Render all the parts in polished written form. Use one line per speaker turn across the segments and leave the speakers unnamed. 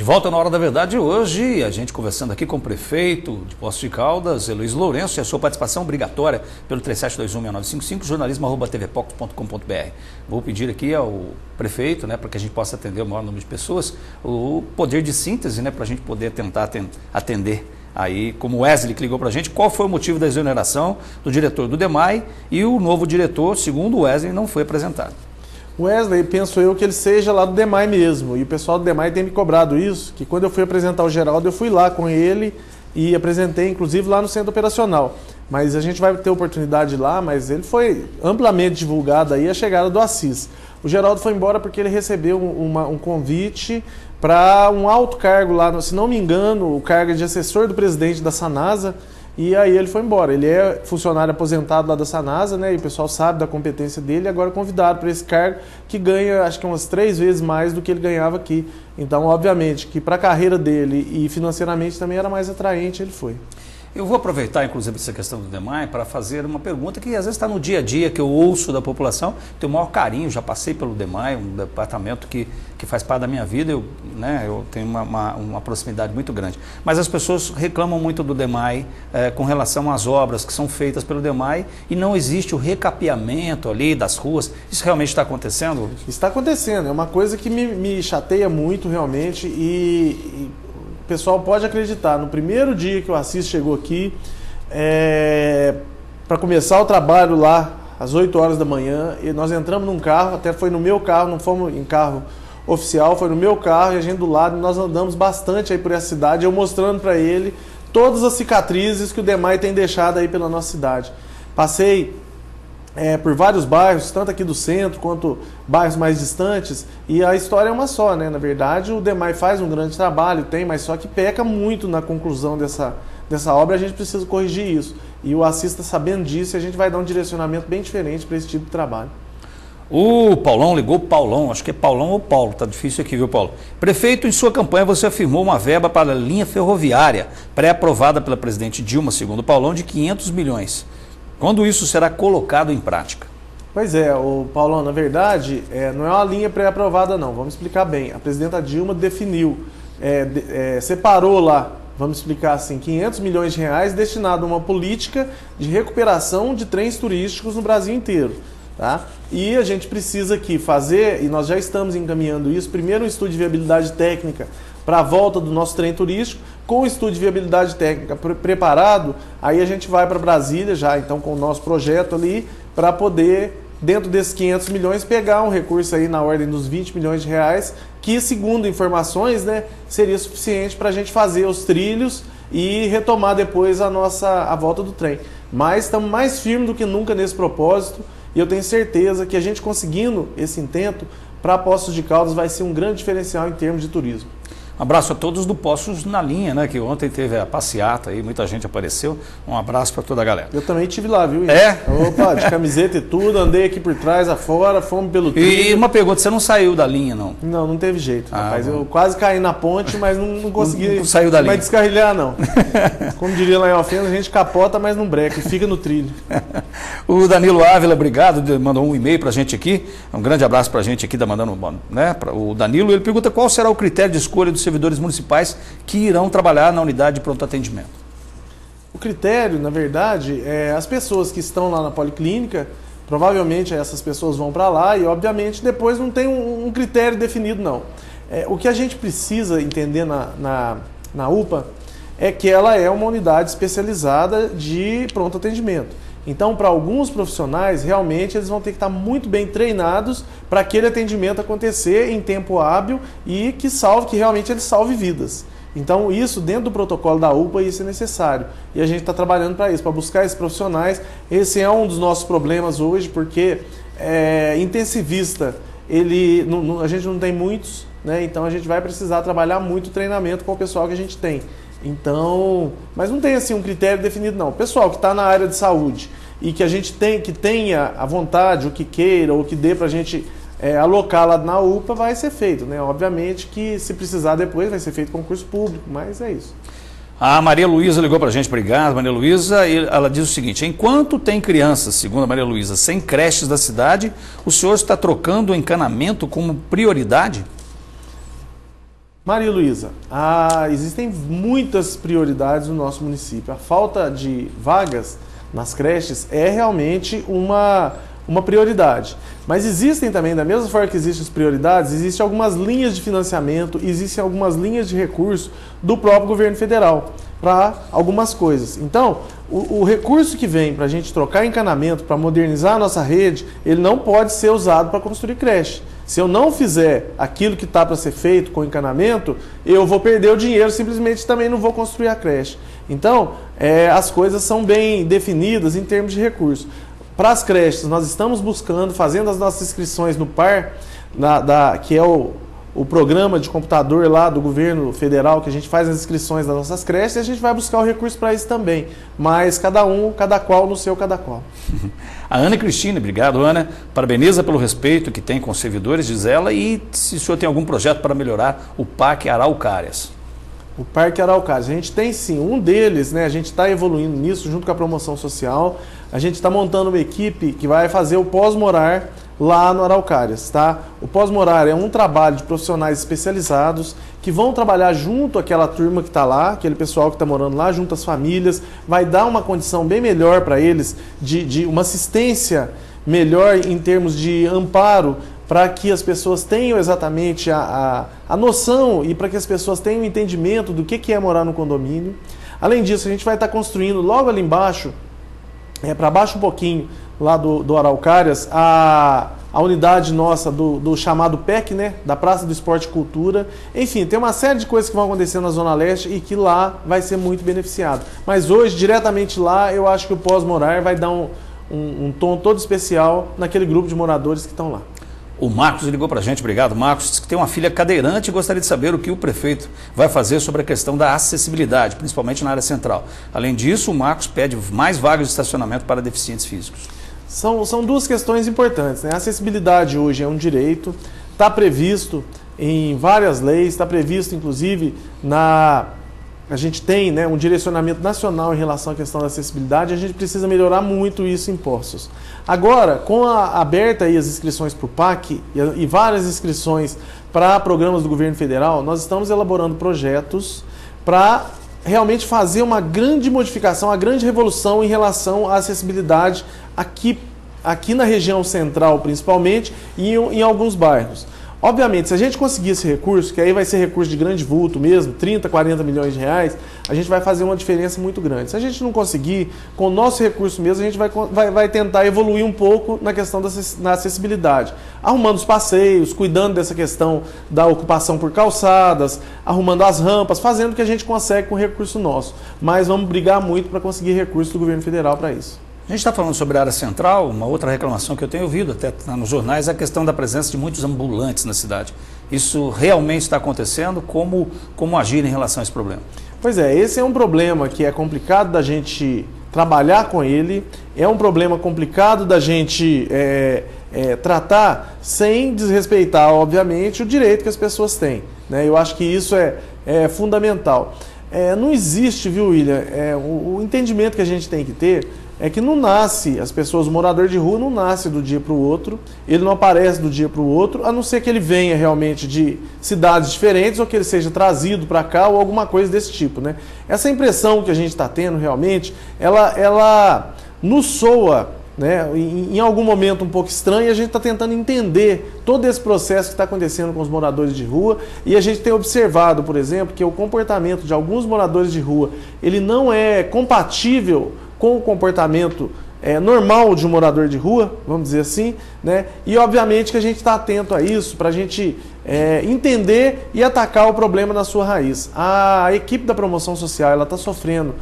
De volta na Hora da Verdade hoje, a gente conversando aqui com o prefeito de Poços de Caldas, Heloísio Lourenço, e a sua participação obrigatória pelo 37216955, jornalismo@tvpox.com.br. Vou pedir aqui ao prefeito, para que a gente possa atender o maior número de pessoas, o poder de síntese, para a gente poder tentar atender aí, como o Wesley que ligou para a gente, qual foi o motivo da exoneração do diretor do DEMAI e o novo diretor, segundo o Wesley, não foi apresentado.
Wesley, penso eu que ele seja lá do DEMAI mesmo, e o pessoal do DEMAI tem me cobrado isso, que quando eu fui apresentar o Geraldo, eu fui lá com ele e apresentei, inclusive, lá no centro operacional. Mas a gente vai ter oportunidade lá, mas ele foi amplamente divulgado aí a chegada do Assis. O Geraldo foi embora porque ele recebeu um convite para um alto cargo lá, se não me engano, o cargo de assessor do presidente da Sanasa, e aí ele foi embora. Ele é funcionário aposentado lá da Sanasa, e o pessoal sabe da competência dele, e agora é convidado para esse cargo que ganha, acho que umas 3 vezes mais do que ele ganhava aqui. Então, obviamente, que para a carreira dele e financeiramente também era mais atraente, ele foi.
Eu vou aproveitar, inclusive, essa questão do DEMAI para fazer uma pergunta que às vezes está no dia a dia, que eu ouço da população, tenho o maior carinho, já passei pelo DEMAI, um departamento que faz parte da minha vida, eu tenho uma proximidade muito grande. Mas as pessoas reclamam muito do DEMAI com relação às obras que são feitas pelo DEMAI e não existe o recapeamento ali das ruas. Isso realmente está acontecendo?
Está acontecendo, é uma coisa que me chateia muito realmente e o pessoal pode acreditar, no primeiro dia que o Assis chegou aqui, para começar o trabalho lá, às 8 horas da manhã, e nós entramos num carro, até foi no meu carro, não fomos em carro oficial, foi no meu carro, e a gente do lado, nós andamos bastante aí por essa cidade, eu mostrando para ele todas as cicatrizes que o DEMAI tem deixado aí pela nossa cidade. Passei por vários bairros, tanto aqui do centro quanto bairros mais distantes, e a história é uma só, Na verdade, o DEMAI faz um grande trabalho, mas só que peca muito na conclusão dessa obra, a gente precisa corrigir isso. E o Assis está sabendo disso e a gente vai dar um direcionamento bem diferente para esse tipo de trabalho.
O Paulão ligou, acho que é Paulão ou Paulo, tá difícil aqui, viu, Paulo? Prefeito, em sua campanha você afirmou uma verba para a linha ferroviária, pré-aprovada pela presidente Dilma, segundo o Paulão, de 500 milhões. Quando isso será colocado em prática?
Pois é, Paulão, na verdade, não é uma linha pré-aprovada não, vamos explicar bem. A presidenta Dilma definiu, separou lá, vamos explicar assim, 500 milhões de reais destinado a uma política de recuperação de trens turísticos no Brasil inteiro. Tá? E a gente precisa aqui fazer, e nós já estamos encaminhando isso, primeiro um estudo de viabilidade técnica para a volta do nosso trem turístico. Com o estudo de viabilidade técnica preparado, aí a gente vai para Brasília já, então com o nosso projeto ali, para poder, dentro desses 500 milhões, pegar um recurso aí na ordem dos 20 milhões de reais, que segundo informações, seria suficiente para a gente fazer os trilhos e retomar depois a volta do trem. Mas estamos mais firmes do que nunca nesse propósito, e eu tenho certeza que a gente conseguindo esse intento, para Poços de Caldas vai ser um grande diferencial em termos de turismo.
Um abraço a todos do Poços na Linha, que ontem teve a passeata aí, muita gente apareceu. Um abraço para toda a galera.
Eu também estive lá, viu?
É?
Opa, de camiseta e tudo, andei aqui por trás, afora, fomos pelo trilho.
E uma pergunta, você não saiu da linha, não?
Não teve jeito, rapaz. Eu quase caí na ponte, mas não consegui
não saiu da linha.
Mas descarrilhar, não. Como diria lá em Alfena, a gente capota, mas não breca, e fica no trilho.
O Danilo Ávila, obrigado, mandou um e-mail para a gente aqui. Um grande abraço para a gente aqui, mandando, o Danilo. Ele pergunta qual será o critério de escolha dos servidores municipais que irão trabalhar na unidade de pronto atendimento.
O critério, na verdade, as pessoas que estão lá na policlínica, provavelmente essas pessoas vão para lá e, obviamente, depois não tem um critério definido, não. O que a gente precisa entender na UPA é que ela é uma unidade especializada de pronto atendimento. Então, para alguns profissionais, realmente eles vão ter que estar muito bem treinados para aquele atendimento acontecer em tempo hábil e que realmente ele salve vidas. Então, isso dentro do protocolo da UPA, isso é necessário. E a gente está trabalhando para isso, para buscar esses profissionais. Esse é um dos nossos problemas hoje, porque intensivista, a gente não tem muitos, então a gente vai precisar trabalhar muito treinamento com o pessoal que a gente tem. Então, mas não tem assim um critério definido não. O pessoal que está na área de saúde e que a gente tenha a vontade, o que queira, ou o que dê para a gente alocar lá na UPA, vai ser feito, Obviamente que se precisar depois vai ser feito concurso público, mas é isso.
A Maria Luísa ligou para a gente, obrigado Maria Luísa, e ela diz o seguinte: enquanto tem crianças, segundo a Maria Luísa, sem creches da cidade, o senhor está trocando o encanamento como prioridade?
Maria Luísa, existem muitas prioridades no nosso município. A falta de vagas nas creches é realmente uma prioridade. Mas existem também, da mesma forma que existem as prioridades, existem algumas linhas de financiamento, existem algumas linhas de recurso do próprio governo federal para algumas coisas. Então, o recurso que vem para a gente trocar encanamento, para modernizar a nossa rede, ele não pode ser usado para construir creche. Se eu não fizer aquilo que está para ser feito com encanamento, eu vou perder o dinheiro, simplesmente também não vou construir a creche. Então, as coisas são bem definidas em termos de recursos. Para as creches, nós estamos buscando, fazendo as nossas inscrições no PAR, que é o programa de computador lá do governo federal, que a gente faz as inscrições das nossas creches, e a gente vai buscar o recurso para isso também. Mas cada qual no seu cada qual.
A Ana Cristina, obrigado Ana, parabeniza pelo respeito que tem com os servidores, diz ela, e se o senhor tem algum projeto para melhorar o Parque Araucárias.
O Parque Araucárias, a gente tem sim, um deles, né, a gente está evoluindo nisso junto com a promoção social, a gente está montando uma equipe que vai fazer o pós-morar lá no Araucárias, tá? O pós-morar é um trabalho de profissionais especializados que vão trabalhar junto àquela turma que está lá, aquele pessoal que está morando lá, junto às famílias, vai dar uma condição bem melhor para eles, de uma assistência melhor em termos de amparo, para que as pessoas tenham exatamente a noção e para que as pessoas tenham o entendimento do que é morar no condomínio. Além disso, a gente vai estar construindo logo ali embaixo, para baixo um pouquinho, lá do Araucárias, a unidade nossa do chamado PEC, né, da Praça do Esporte e Cultura. Enfim, tem uma série de coisas que vão acontecer na Zona Leste e que lá vai ser muito beneficiado. Mas hoje, diretamente lá, eu acho que o pós-morar vai dar um tom todo especial naquele grupo de moradores que estão lá.
O Marcos ligou para a gente, obrigado Marcos, diz que tem uma filha cadeirante e gostaria de saber o que o prefeito vai fazer sobre a questão da acessibilidade, principalmente na área central. Além disso, o Marcos pede mais vagas de estacionamento para deficientes físicos.
São duas questões importantes, né? A acessibilidade hoje é um direito, está previsto em várias leis, está previsto inclusive a gente tem, né, um direcionamento nacional em relação à questão da acessibilidade, a gente precisa melhorar muito isso em Poços. Agora, com aberta aí as inscrições para o PAC e várias inscrições para programas do governo federal, nós estamos elaborando projetos para realmente fazer uma grande modificação, uma grande revolução em relação à acessibilidade aqui na região central principalmente e em alguns bairros. Obviamente, se a gente conseguir esse recurso, que aí vai ser recurso de grande vulto mesmo, 30, 40 milhões de reais, a gente vai fazer uma diferença muito grande. Se a gente não conseguir, com o nosso recurso mesmo, a gente vai tentar evoluir um pouco na questão da acessibilidade. Arrumando os passeios, cuidando dessa questão da ocupação por calçadas, arrumando as rampas, fazendo o que a gente consegue com o recurso nosso. Mas vamos brigar muito para conseguir recurso do governo federal para isso.
A gente está falando sobre a área central, uma outra reclamação que eu tenho ouvido até nos jornais é a questão da presença de muitos ambulantes na cidade. Isso realmente está acontecendo? Como agir em relação a esse problema?
Pois é, esse é um problema que é complicado da gente trabalhar com ele, é um problema complicado da gente tratar sem desrespeitar, obviamente, o direito que as pessoas têm, né? Eu acho que isso é fundamental. Não existe, viu, William, o entendimento que a gente tem que ter é que não nasce, as pessoas, o morador de rua não nasce do dia para o outro, ele não aparece do dia para o outro, a não ser que ele venha realmente de cidades diferentes ou que ele seja trazido para cá ou alguma coisa desse tipo, né? Essa impressão que a gente está tendo realmente, ela nos soa, né, em algum momento um pouco estranho, e a gente está tentando entender todo esse processo que está acontecendo com os moradores de rua, e a gente tem observado, por exemplo, que o comportamento de alguns moradores de rua, ele não é compatível com o comportamento normal de um morador de rua, vamos dizer assim, né? E obviamente que a gente está atento a isso para a gente entender e atacar o problema na sua raiz. A equipe da promoção social ela está sofrendo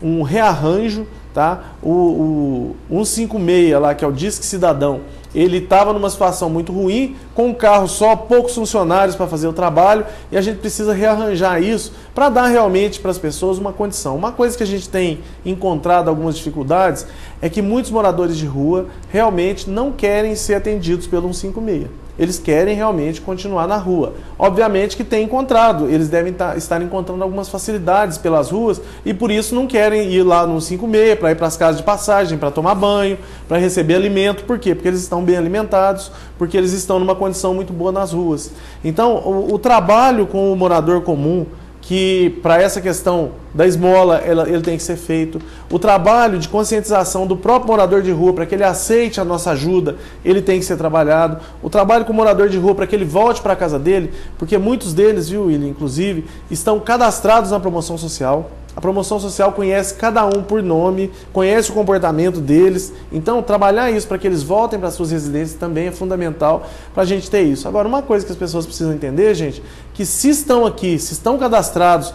um rearranjo, tá? O 156 lá, que é o Disque Cidadão, ele estava numa situação muito ruim, com um carro só, poucos funcionários para fazer o trabalho, e a gente precisa rearranjar isso para dar realmente para as pessoas uma condição. Uma coisa que a gente tem encontrado algumas dificuldades é que muitos moradores de rua realmente não querem ser atendidos pelo 156. eles querem realmente continuar na rua. Obviamente que tem encontrado, eles devem estar encontrando algumas facilidades pelas ruas e por isso não querem ir lá no 56 para ir para as casas de passagem, para tomar banho, para receber alimento. Por quê? Porque eles estão bem alimentados, porque eles estão numa condição muito boa nas ruas. Então, o trabalho com o morador comum, que para essa questão da esmola ele tem que ser feito, o trabalho de conscientização do próprio morador de rua para que ele aceite a nossa ajuda, ele tem que ser trabalhado, o trabalho com o morador de rua para que ele volte para a casa dele, porque muitos deles, viu, William, inclusive, estão cadastrados na promoção social. A promoção social conhece cada um por nome, conhece o comportamento deles. Então, trabalhar isso para que eles voltem para suas residências também é fundamental para a gente ter isso. Agora, uma coisa que as pessoas precisam entender, gente, que se estão aqui, se estão cadastrados,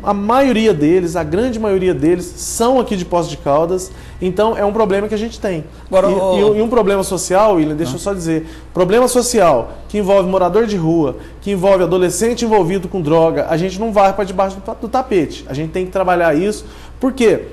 a maioria deles, a grande maioria deles, são aqui de Poços de Caldas. Então, é um problema que a gente tem. Agora, e um problema social, William, deixa eu só dizer, problema social que envolve morador de rua, que envolve adolescente envolvido com droga, a gente não vai para debaixo do tapete. A gente tem que trabalhar isso, porque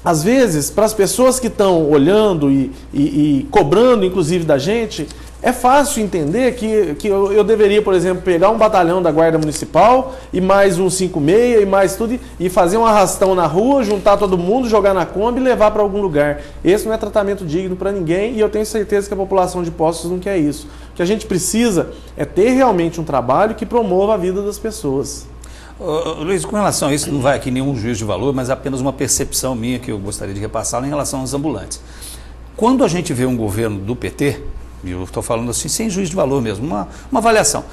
às vezes, para as pessoas que estão olhando e cobrando, inclusive, da gente, é fácil entender que eu deveria, por exemplo, pegar um batalhão da Guarda Municipal e mais um 56 e mais tudo e fazer um arrastão na rua, juntar todo mundo, jogar na Kombi e levar para algum lugar. Esse não é tratamento digno para ninguém e eu tenho certeza que a população de Poços não quer isso. O que a gente precisa é ter realmente um trabalho que promova a vida das pessoas.
Luiz, com relação a isso, não vai aqui nenhum juízo de valor, mas apenas uma percepção minha que eu gostaria de repassar em relação aos ambulantes. Quando a gente vê um governo do PT, e eu estou falando assim, sem juízo de valor mesmo, uma avaliação.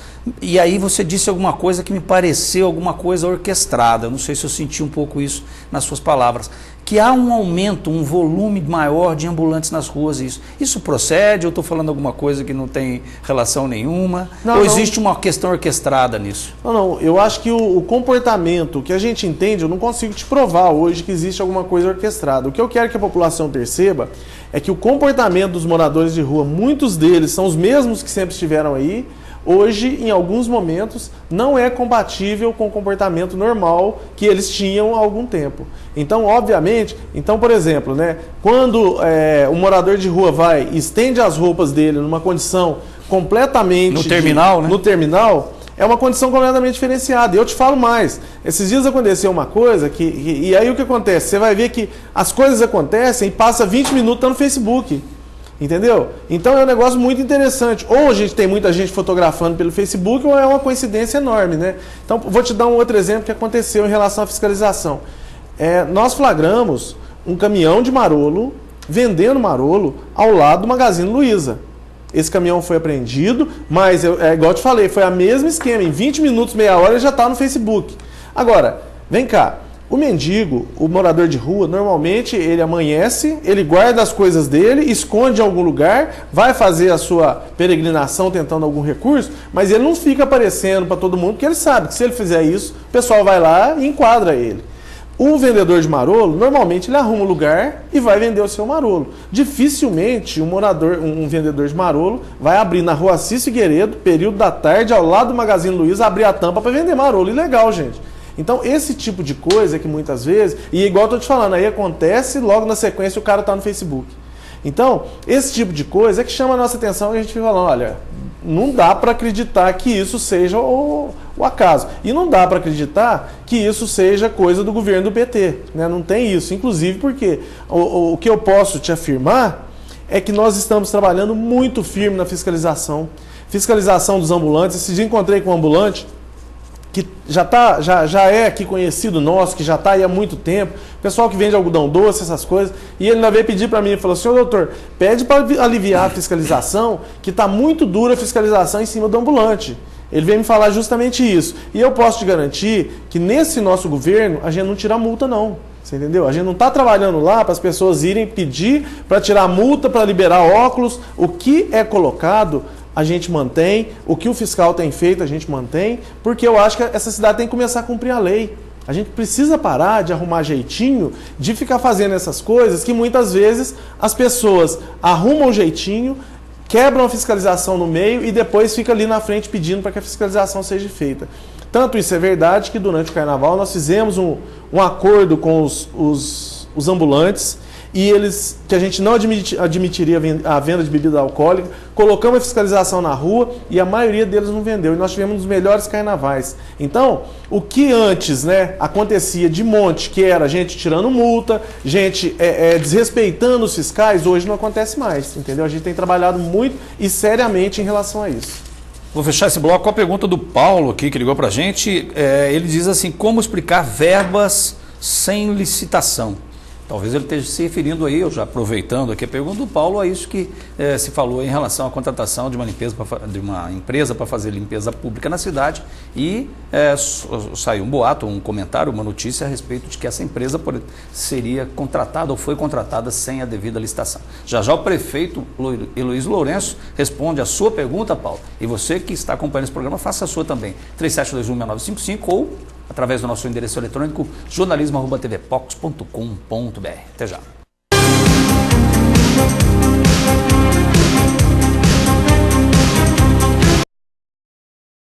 E aí você disse alguma coisa que me pareceu alguma coisa orquestrada, eu não sei se eu senti um pouco isso nas suas palavras, que há um aumento, um volume maior de ambulantes nas ruas. Isso procede? Eu estou falando alguma coisa que não tem relação nenhuma? Ou existe uma questão orquestrada nisso?
Não, eu acho que o comportamento que a gente entende, eu não consigo te provar hoje que existe alguma coisa orquestrada. O que eu quero que a população perceba é que o comportamento dos moradores de rua, muitos deles são os mesmos que sempre estiveram aí, hoje, em alguns momentos, não é compatível com o comportamento normal que eles tinham há algum tempo. Então, obviamente, por exemplo, né, quando o morador de rua vai e estende as roupas dele numa condição completamente...
No terminal, né?
No terminal, é uma condição completamente diferenciada. E eu te falo mais, esses dias aconteceu uma coisa e aí o que acontece? Você vai ver que as coisas acontecem e passa 20 minutos no Facebook. Entendeu? Então é um negócio muito interessante. Ou a gente tem muita gente fotografando pelo Facebook, ou é uma coincidência enorme, né? Então, vou te dar um outro exemplo que aconteceu em relação à fiscalização. Nós flagramos um caminhão de marolo, vendendo marolo, ao lado do Magazine Luiza. Esse caminhão foi apreendido, mas, igual eu te falei, foi o mesmo esquema. Em 20 minutos, meia hora, ele já está no Facebook. Agora, vem cá. O mendigo, o morador de rua, normalmente ele amanhece, ele guarda as coisas dele, esconde em algum lugar, vai fazer a sua peregrinação tentando algum recurso, mas ele não fica aparecendo para todo mundo, porque ele sabe que se ele fizer isso, o pessoal vai lá e enquadra ele. O vendedor de marolo, normalmente ele arruma um lugar e vai vender o seu marolo. Dificilmente um vendedor de marolo vai abrir na rua Assis Figueiredo, período da tarde, ao lado do Magazine Luiza, abrir a tampa para vender marolo. Ilegal, gente. Então, esse tipo de coisa que muitas vezes, e igual eu estou te falando, aí acontece, logo na sequência o cara está no Facebook. Então, esse tipo de coisa é que chama a nossa atenção e a gente fica falando, olha, não dá para acreditar que isso seja o acaso. E não dá para acreditar que isso seja coisa do governo do PT. Né? Não tem isso. Inclusive porque o que eu posso te afirmar é que nós estamos trabalhando muito firme na fiscalização. Fiscalização dos ambulantes. Esse dia encontrei com um ambulante que já é aqui conhecido nosso, que já está aí há muito tempo, pessoal que vende algodão doce, essas coisas, e ele ainda veio pedir para mim, ele falou, senhor doutor, pede para aliviar a fiscalização, que está muito dura a fiscalização em cima do ambulante. Ele veio me falar justamente isso. E eu posso te garantir que nesse nosso governo, a gente não tira multa não. Você entendeu? A gente não está trabalhando lá para as pessoas irem pedir para tirar multa, para liberar óculos. O que é colocado, a gente mantém. O que o fiscal tem feito, a gente mantém. Porque eu acho que essa cidade tem que começar a cumprir a lei. A gente precisa parar de arrumar jeitinho, de ficar fazendo essas coisas que muitas vezes as pessoas arrumam jeitinho, quebram a fiscalização no meio e depois fica ali na frente pedindo para que a fiscalização seja feita. Tanto isso é verdade que durante o carnaval nós fizemos um acordo com os ambulantes que a gente não admitiria a venda de bebida alcoólica, colocamos a fiscalização na rua e a maioria deles não vendeu. E nós tivemos um dos melhores carnavais. Então, o que antes, né, acontecia de monte, que era gente tirando multa, gente desrespeitando os fiscais, hoje não acontece mais, entendeu? A gente tem trabalhado muito e seriamente em relação a isso.
Vou fechar esse bloco com a pergunta do Paulo aqui, que ligou para a gente. Ele diz assim, como explicar verbas sem licitação? Talvez ele esteja se referindo aí, eu já aproveitando aqui a pergunta do Paulo, a isso que se falou em relação à contratação de uma empresa para fazer limpeza pública na cidade e saiu um boato, um comentário, uma notícia a respeito de que essa empresa seria contratada ou foi contratada sem a devida licitação. Já o prefeito Heloísio Lourenço responde a sua pergunta, Paulo, e você que está acompanhando esse programa, faça a sua também, 37216955 ou através do nosso endereço eletrônico jornalismo@tvpox.com.br. Até já.